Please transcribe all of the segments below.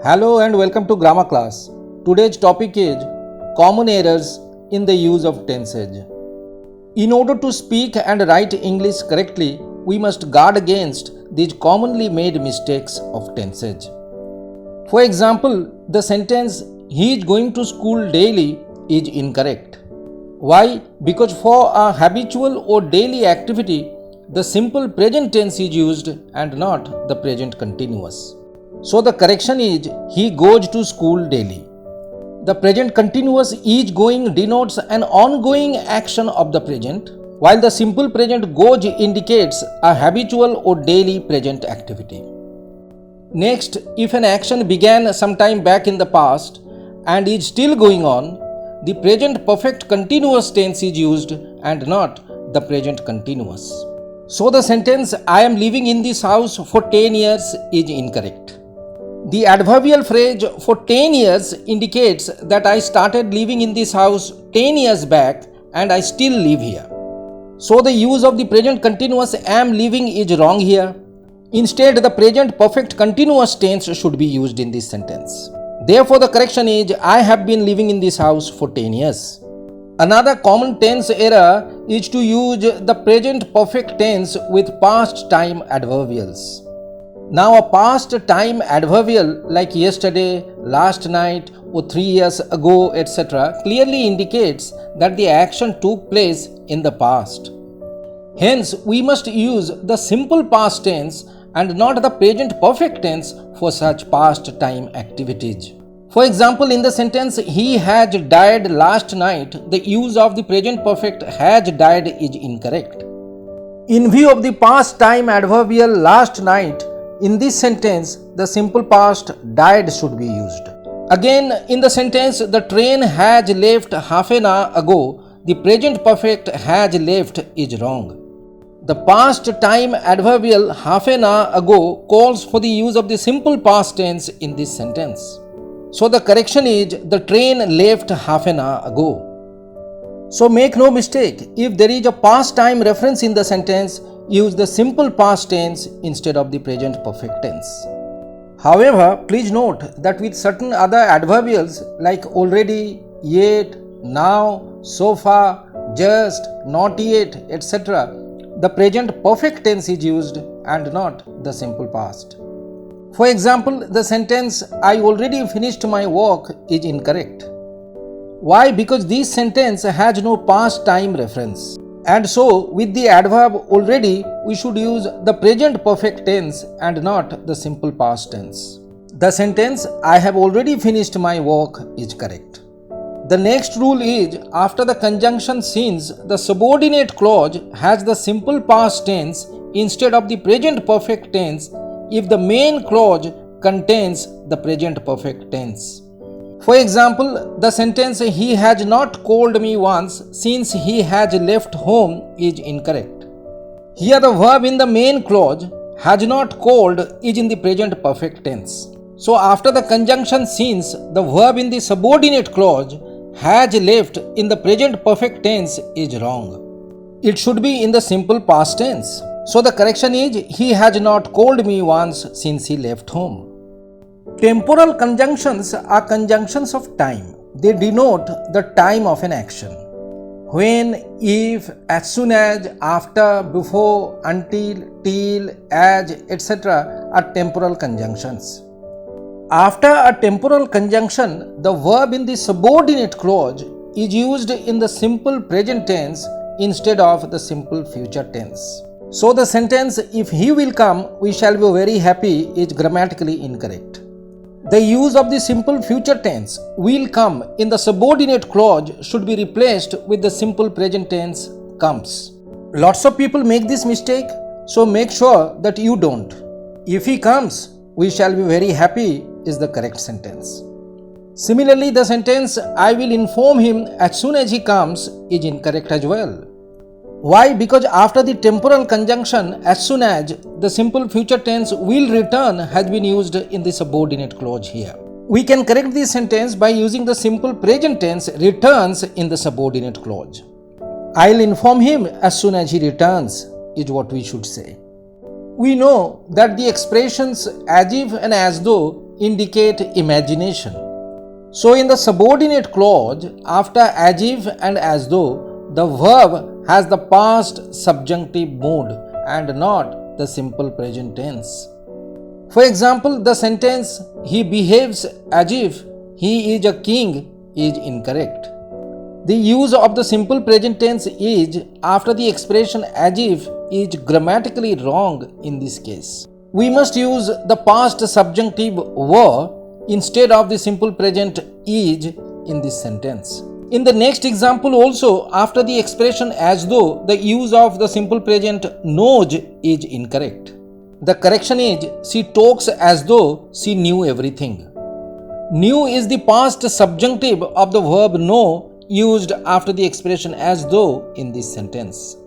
Hello and welcome to grammar class. Today's topic is common errors in the use of tenses. In order to speak and write English correctly, we must guard against these commonly made mistakes of tenses. For example, the sentence he is going to school daily is incorrect. Why? Because for a habitual or daily activity, the simple present tense is used and not the present continuous. So the correction is he goes to school daily. The present continuous is going denotes an ongoing action of the present, while the simple present goes indicates a habitual or daily present activity. Next, if an action began sometime back in the past and is still going on, the present perfect continuous tense is used and not the present continuous. So the sentence I am living in this house for 10 years is incorrect. The adverbial phrase for 10 years indicates that I started living in this house 10 years back and I still live here. So the use of the present continuous am living is wrong here. Instead, the present perfect continuous tense should be used in this sentence. Therefore, the correction is I have been living in this house for 10 years. Another common tense error is to use the present perfect tense with past time adverbials. Now, a past time adverbial like yesterday, last night, or 3 years ago, etc. clearly indicates that the action took place in the past. Hence, we must use the simple past tense and not the present perfect tense for such past time activities. For example, in the sentence he has died last night, the use of the present perfect has died is incorrect. In view of the past time adverbial last night, in this sentence, the simple past died should be used. Again, in the sentence, the train has left half an hour ago, the present perfect has left is wrong. The past time adverbial half an hour ago calls for the use of the simple past tense in this sentence. So the correction is the train left half an hour ago. So make no mistake, if there is a past time reference in the sentence, use the simple past tense instead of the present perfect tense. However, please note that with certain other adverbials like already, yet, now, so far, just, not yet, etc., the present perfect tense is used and not the simple past. For example, the sentence I already finished my work is incorrect. Why? Because this sentence has no past time reference. And so, with the adverb already, we should use the present perfect tense and not the simple past tense. The sentence, I have already finished my work is correct. The next rule is, after the conjunction since, the subordinate clause has the simple past tense instead of the present perfect tense if the main clause contains the present perfect tense. For example, the sentence he has not called me once since he has left home is incorrect. Here the verb in the main clause has not called is in the present perfect tense. So after the conjunction since, the verb in the subordinate clause has left in the present perfect tense is wrong. It should be in the simple past tense. So the correction is he has not called me once since he left home. Temporal conjunctions are conjunctions of time. They denote the time of an action. When, if, as soon as, after, before, until, till, as, etc. are temporal conjunctions. After a temporal conjunction, the verb in the subordinate clause is used in the simple present tense instead of the simple future tense. So the sentence, if he will come, we shall be very happy is grammatically incorrect. The use of the simple future tense, will come, in the subordinate clause should be replaced with the simple present tense, comes. Lots of people make this mistake, so make sure that you don't. If he comes, we shall be very happy is the correct sentence. Similarly, the sentence, I will inform him as soon as he comes is incorrect as well. Why? Because after the temporal conjunction as soon as, the simple future tense will return has been used in the subordinate clause here. We can correct this sentence by using the simple present tense returns in the subordinate clause. I'll inform him as soon as he returns is what we should say. We know that the expressions as if and as though indicate imagination. So in the subordinate clause, after as if and as though, the verb has the past subjunctive mood and not the simple present tense. For example, the sentence, he behaves as if he is a king, is incorrect. The use of the simple present tense is after the expression as if is grammatically wrong in this case. We must use the past subjunctive were instead of the simple present is in this sentence. In the next example also, after the expression as though, the use of the simple present knows is incorrect. The correction is, she talks as though she knew everything. Knew is the past subjunctive of the verb know used after the expression as though in this sentence.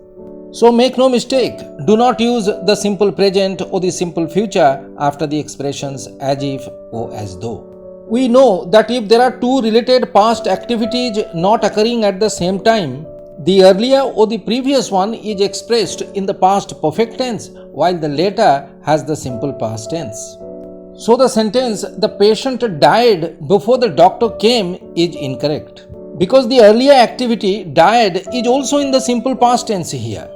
So make no mistake, do not use the simple present or the simple future after the expressions as if or as though. We know that if there are two related past activities not occurring at the same time, the earlier or the previous one is expressed in the past perfect tense while the later has the simple past tense. So the sentence, the patient died before the doctor came, is incorrect. Because the earlier activity, died, is also in the simple past tense here.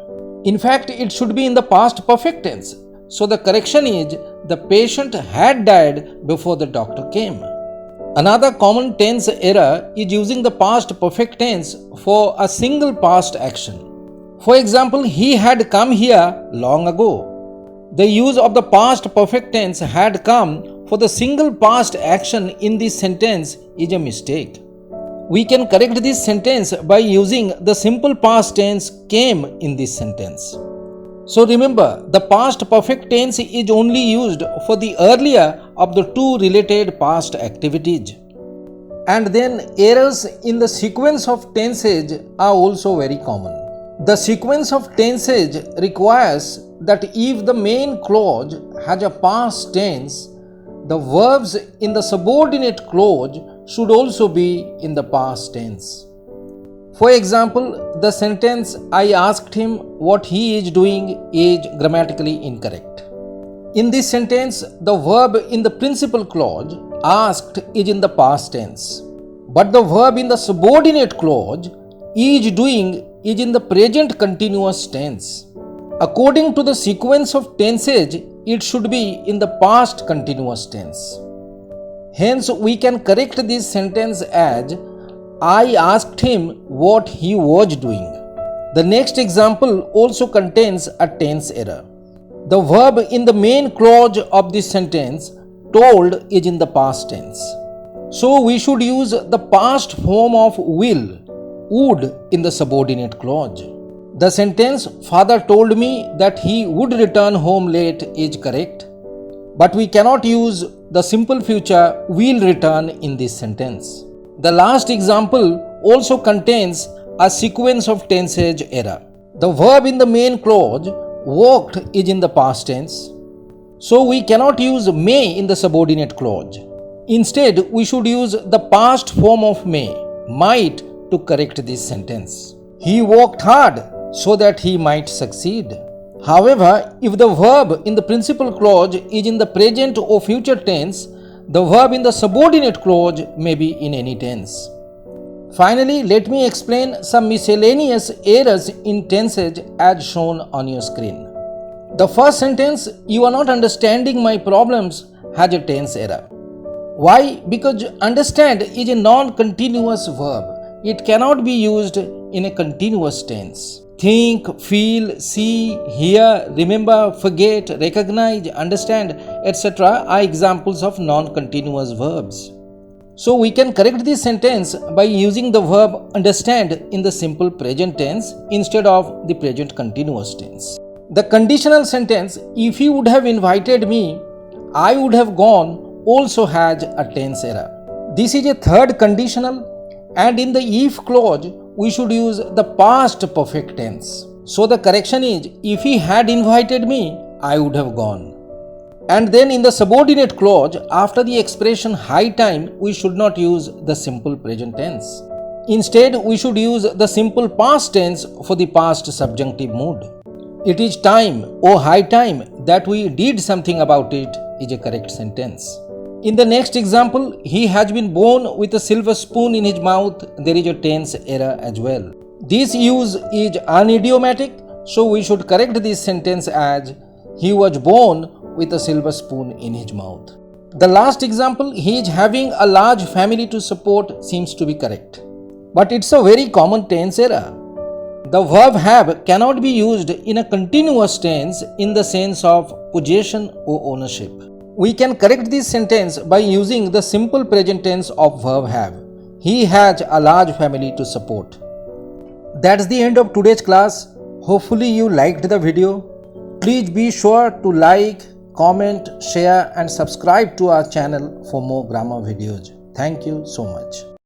In fact, it should be in the past perfect tense. So the correction is, the patient had died before the doctor came. Another common tense error is using the past perfect tense for a single past action. For example, he had come here long ago. The use of the past perfect tense had come for the single past action in this sentence is a mistake. We can correct this sentence by using the simple past tense came in this sentence. So remember, the past perfect tense is only used for the earlier of the two related past activities. And then errors in the sequence of tenses are also very common. The sequence of tenses requires that if the main clause has a past tense, the verbs in the subordinate clause should also be in the past tense. For example, the sentence, I asked him what he is doing is grammatically incorrect. In this sentence, the verb in the principal clause, asked, is in the past tense. But the verb in the subordinate clause, is doing, is in the present continuous tense. According to the sequence of tenses, it should be in the past continuous tense. Hence, we can correct this sentence as, I asked him what he was doing. The next example also contains a tense error. The verb in the main clause of this sentence, told, is in the past tense. So we should use the past form of will, would, in the subordinate clause. The sentence, father told me that he would return home late, is correct. But we cannot use the simple future will return in this sentence. The last example also contains a sequence of tenses error. The verb in the main clause, walked, is in the past tense. So we cannot use may in the subordinate clause. Instead, we should use the past form of may, might, to correct this sentence. He worked hard so that he might succeed. However, if the verb in the principal clause is in the present or future tense, the verb in the subordinate clause may be in any tense. Finally, let me explain some miscellaneous errors in tenses as shown on your screen. The first sentence, you are not understanding my problems, has a tense error. Why? Because understand is a non-continuous verb. It cannot be used in a continuous tense. Think, feel, see, hear, remember, forget, recognize, understand, etc. are examples of non-continuous verbs. So we can correct this sentence by using the verb understand in the simple present tense instead of the present continuous tense. The conditional sentence, if you would have invited me, I would have gone, also has a tense error. This is a third conditional, and in the if clause, we should use the past perfect tense. So the correction is, if he had invited me, I would have gone. And then in the subordinate clause, after the expression high time, we should not use the simple present tense. Instead, we should use the simple past tense for the past subjunctive mood. It is time or high time that we did something about it is a correct sentence. In the next example, he has been born with a silver spoon in his mouth. There is a tense error as well. This use is unidiomatic, so we should correct this sentence as he was born with a silver spoon in his mouth. The last example, he is having a large family to support, seems to be correct. But it's a very common tense error. The verb have cannot be used in a continuous tense in the sense of possession or ownership. We can correct this sentence by using the simple present tense of verb have. He has a large family to support. That's the end of today's class. Hopefully you liked the video. Please be sure to like, comment, share and subscribe to our channel for more grammar videos. Thank you so much.